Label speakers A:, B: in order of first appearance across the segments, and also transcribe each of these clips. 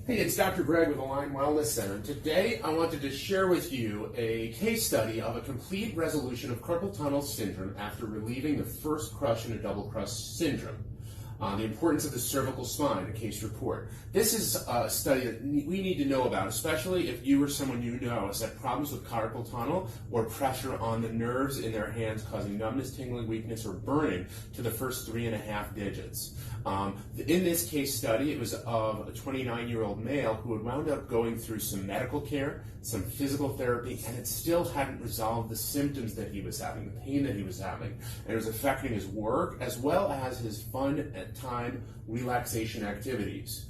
A: Hey, it's Dr. Greg with Align Wellness Center. Today, I wanted to share with you a case study of a complete resolution of carpal tunnel syndrome after relieving the first crush in a double crush syndrome. The importance of the cervical spine, a case report. This is a study that we need to know about, especially if you or someone you know has had problems with carpal tunnel or pressure on the nerves in their hands causing numbness, tingling, weakness, or burning to the first 3.5 digits. In this case study, it was of a 29-year-old male who had wound up going through some medical care, some physical therapy, and it still hadn't resolved the symptoms that he was having, the pain that he was having. And it was affecting his work as well as his fun and time relaxation activities.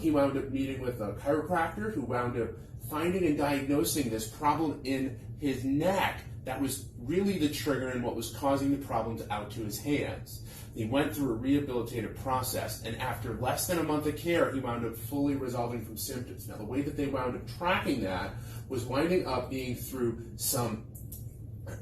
A: He wound up meeting with a chiropractor who wound up finding and diagnosing this problem in his neck that was really the trigger and what was causing the problems out to his hands. He went through a rehabilitative process, and after less than a month of care, he wound up fully resolving from symptoms. Now, the way that they wound up tracking that was winding up being through some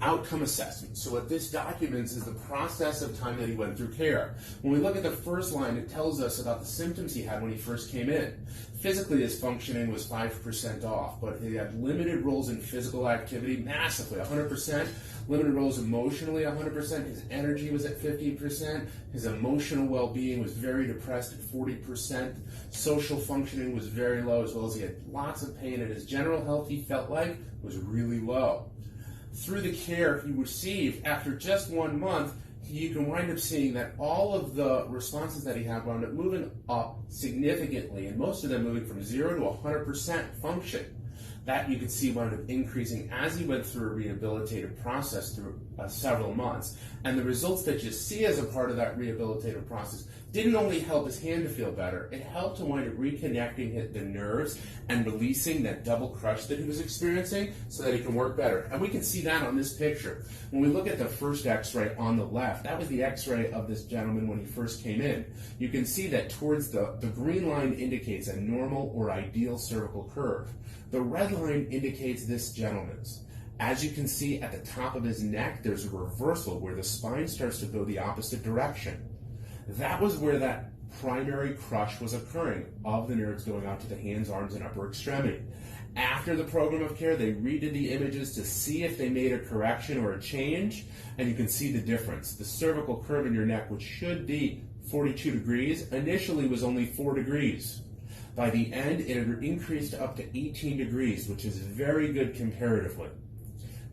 A: outcome assessment. So what this documents is the process of time that he went through care. When we look at the first line, it tells us about the symptoms he had when he first came in. Physically, his functioning was 5% off, but he had limited roles in physical activity, massively, 100%. Limited roles emotionally, 100%. His energy was at 50%. His emotional well-being was very depressed at 40%. Social functioning was very low, as well as he had lots of pain, and his general health, he felt like, was really low. Through the care he received, after just 1 month, you can wind up seeing that all of the responses that he had wound up moving up significantly, and most of them moving from 0 to 100% function. That you could see wound up increasing as he went through a rehabilitative process through several months. And the results that you see as a part of that rehabilitative process didn't only help his hand to feel better, it helped to wind up reconnecting the nerves and releasing that double crush that he was experiencing so that he can work better. And we can see that on this picture. When we look at the first x-ray on the left, that was the x-ray of this gentleman when he first came in. You can see that towards the green line indicates a normal or ideal cervical curve. The red line indicates this gentleman's. As you can see at the top of his neck, there's a reversal where the spine starts to go the opposite direction. That was where that primary crush was occurring of the nerves going out to the hands, arms, and upper extremity. After the program of care, they redid the images to see if they made a correction or a change, and you can see the difference. The cervical curve in your neck, which should be 42 degrees, initially was only 4 degrees. By the end, it had increased up to 18 degrees, which is very good comparatively.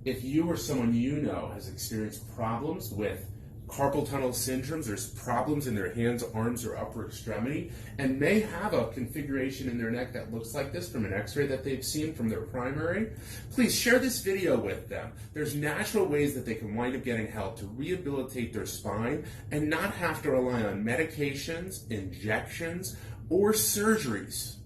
A: If you or someone you know has experienced problems with carpal tunnel syndromes, there's problems in their hands, arms, or upper extremity, and may have a configuration in their neck that looks like this from an x-ray that they've seen from their primary, please share this video with them. There's natural ways that they can wind up getting help to rehabilitate their spine and not have to rely on medications, injections, or surgeries.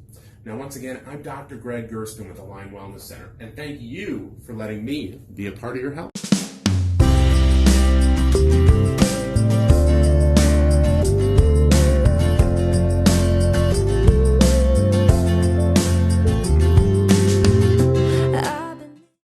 A: Now, once again, I'm Dr. Greg Gersten with Align Wellness Center, and thank you for letting me be a part of your health.